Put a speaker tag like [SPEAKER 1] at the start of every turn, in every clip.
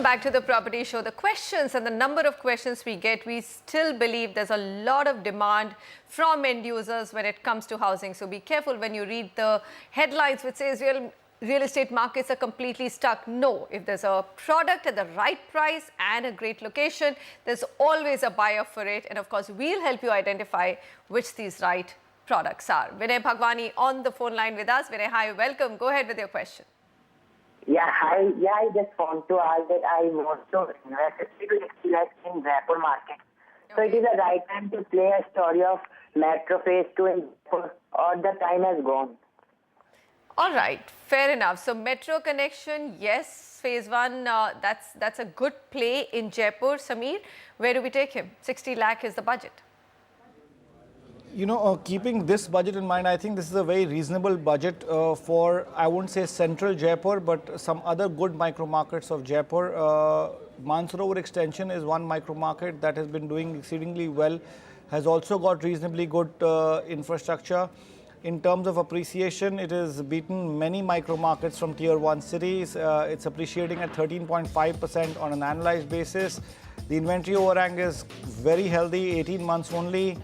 [SPEAKER 1] Welcome back to the Property Show. The questions and the number of questions we get, we still believe there's a lot of demand from end users when it comes to housing. So be careful when you read the headlines which says real estate markets are completely stuck. No, if there's a product at the right price and a great location, there's always a buyer for it. And of course, we'll help you identify which these right products are. Vinay Bhagwani on the phone line with us. Vinay, hi, welcome. Go ahead with your question.
[SPEAKER 2] Yeah, hi. Yeah, I just want to ask that I want to invest in Jaipur market. So it is the right time to play a story of Metro Phase 2 in Jaipur, or the time has gone?
[SPEAKER 1] All right, fair enough. So Metro connection, yes, Phase 1, that's a good play in Jaipur. Sameer, where do we take him? 60 lakh is the budget.
[SPEAKER 3] You know, keeping this budget in mind, I think this is a very reasonable budget for, I won't say central Jaipur, but some other good micro markets of Jaipur. Mansarovar extension is one micro market that has been doing exceedingly well, has also got reasonably good infrastructure. In terms of appreciation, it has beaten many micro markets from tier 1 cities. It's appreciating at 13.5% on an annualized basis. The inventory overhang is very healthy, 18 months only.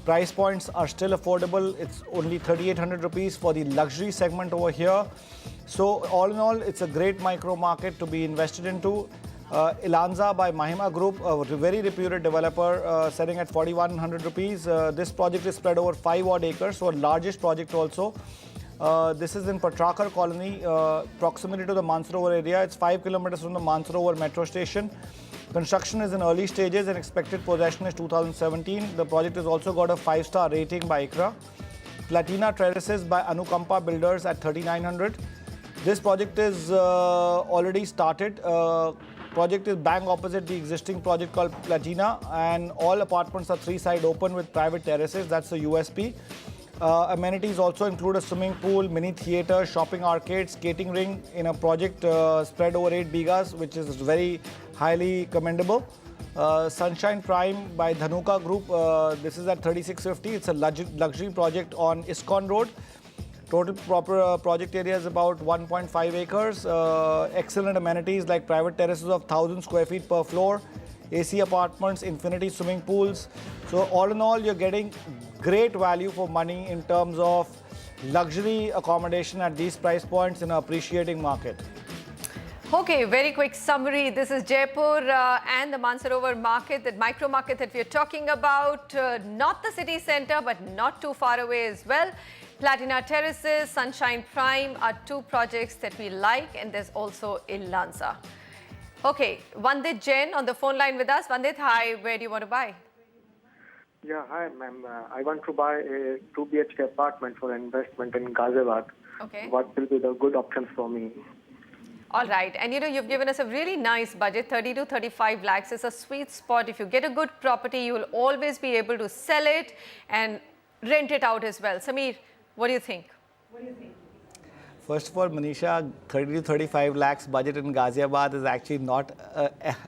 [SPEAKER 3] Price points are still affordable. It's only 3,800 rupees for the luxury segment over here. So all in all, it's a great micro market to be invested into. Ilanza by Mahima Group, a very reputed developer, selling at 4,100 rupees. This project is spread over 5 odd acres, so a largest project also. This is in Patrakar colony, proximity to the Mansarovar area. It's 5 kilometers from the Mansarovar metro station. Construction is in early stages and expected possession is 2017. The project has also got a 5-star rating by ICRA. Platina Terraces by Anukampa Builders at 3,900. This project is already started. Project is bang opposite the existing project called Platina, and all apartments are 3-side open with private terraces. That's the USP. Amenities also include a swimming pool, mini theatre, shopping arcade, skating ring in a project spread over 8 bighas, which is very highly commendable. Sunshine Prime by Dhanuka Group, this is at 3,650. It's a luxury project on ISKCON Road. Total proper project area is about 1.5 acres. Excellent amenities like private terraces of 1,000 square feet per floor, AC apartments, infinity swimming pools. So all in all, you're getting great value for money in terms of luxury accommodation at these price points in an appreciating market.
[SPEAKER 1] Okay, very quick summary. This is Jaipur and the Mansarovar market, that micro market that we are talking about. Not the city center, but not too far away as well. Platina Terraces, Sunshine Prime are 2 projects that we like, and there's also Ilanza. Okay, Vandit Jain on the phone line with us. Vandit, hi, where do you want to buy?
[SPEAKER 4] Yeah, hi ma'am. I want to buy a 2 BHK apartment for investment in Ghaziabad.
[SPEAKER 1] Okay.
[SPEAKER 4] What will be the good options for me?
[SPEAKER 1] All right, and you know, you've given us a really nice budget. 30 to 35 lakhs is a sweet spot. If you get a good property, you will always be able to sell it and rent it out as well. Sameer, what do you think?
[SPEAKER 3] First of all, Manisha, 30 to 35 lakhs budget in Ghaziabad is actually not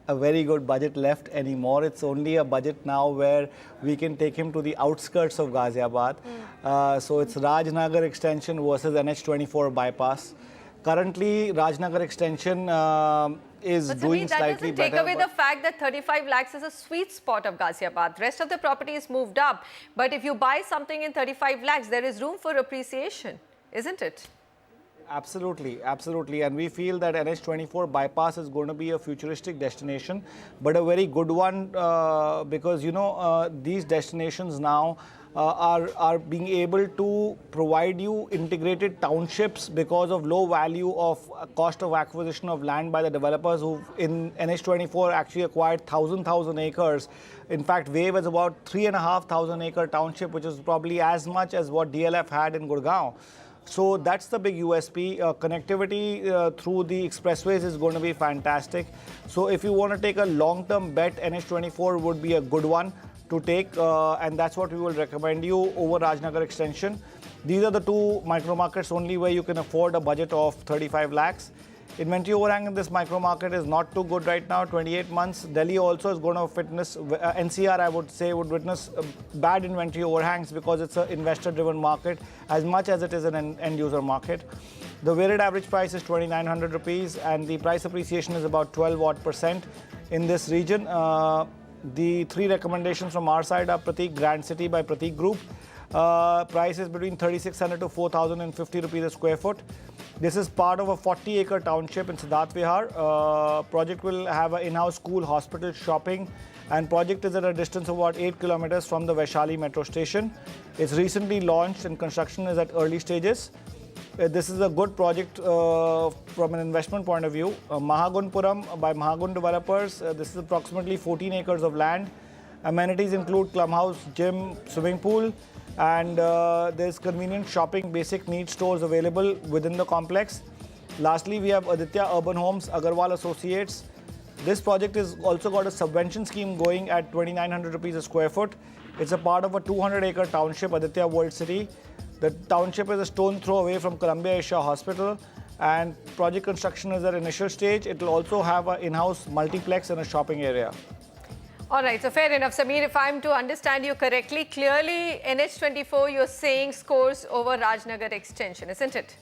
[SPEAKER 3] a very good budget left anymore. It's only a budget now where we can take him to the outskirts of Ghaziabad. So it's Rajnagar extension versus NH24 bypass. Currently, Rajnagar extension is doing
[SPEAKER 1] that
[SPEAKER 3] slightly
[SPEAKER 1] doesn't
[SPEAKER 3] better.
[SPEAKER 1] take away the fact that 35 lakhs is a sweet spot of Ghaziabad. Rest of the property is moved up. But if you buy something in 35 lakhs, there is room for appreciation, isn't it?
[SPEAKER 3] Absolutely, absolutely. And we feel that NH24 bypass is going to be a futuristic destination, but a very good one because, you know, these destinations now are being able to provide you integrated townships because of low value of cost of acquisition of land by the developers who in NH24 actually acquired 1,000 acres. In fact, Wave is about 3,500 acre township, which is probably as much as what DLF had in Gurgaon. So that's the big USP. Connectivity through the expressways is going to be fantastic. So if you want to take a long-term bet, NH24 would be a good one to take, and that's what we will recommend you over Rajnagar extension. These are the 2 micro markets only where you can afford a budget of 35 lakhs. Inventory overhang in this micro market is not too good right now, 28 months. Delhi also is going to witness, NCR I would say would witness bad inventory overhangs because it's an investor driven market as much as it is an end user market. The weighted average price is 2,900 rupees and the price appreciation is about 12% in this region. The three recommendations from our side are Prateek Grand City by Prateek Group. Price is between 3,600 to 4,050 rupees a square foot. This is part of a 40-acre township in Siddharth Vihar. Project will have an in-house school, hospital, shopping, and project is at a distance of about 8 kilometers from the Vaishali metro station. It's recently launched and construction is at early stages. This is a good project from an investment point of view. Mahagunpuram by Mahagun Developers. This is approximately 14 acres of land. Amenities include clubhouse, gym, swimming pool, and there's convenient shopping, basic needs stores available within the complex. Lastly, we have Aditya Urban Homes, Agarwal Associates. This project has also got a subvention scheme going at 2,900 rupees a square foot. It's a part of a 200-acre township, Aditya World City. The township is a stone throw away from Columbia Asia Hospital, and project construction is at initial stage. It will also have an in-house multiplex and a shopping area.
[SPEAKER 1] All right, so fair enough. Sameer, if I'm to understand you correctly, clearly NH24 you're saying scores over Rajnagar extension, isn't it?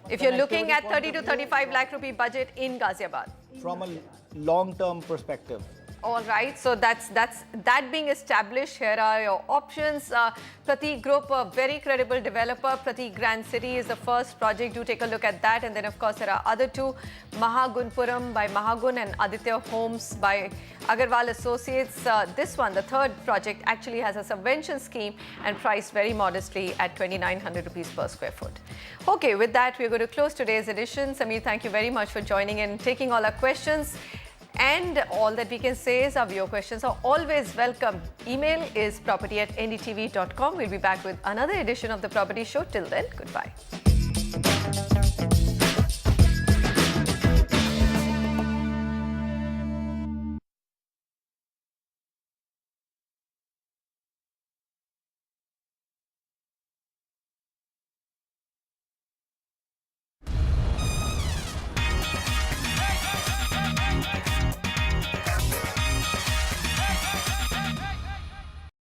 [SPEAKER 1] If you're looking at 30 to 35 lakh rupee budget in Ghaziabad.
[SPEAKER 3] From a long-term perspective.
[SPEAKER 1] All right, so that being established, here are your options. Prateek Group, a very credible developer. Prateek Grand City is the first project. Do take a look at that. And then, of course, there are other two. Mahagunpuram by Mahagun and Aditya Homes by Agarwal Associates. This one, the third project, actually has a subvention scheme and priced very modestly at 2,900 rupees per square foot. Okay, with that, we're going to close today's edition. Sameer, thank you very much for joining in, taking all our questions. And all that we can say is our viewer questions are always welcome. Email is property@ndtv.com. We'll be back with another edition of The Property Show. Till then, goodbye.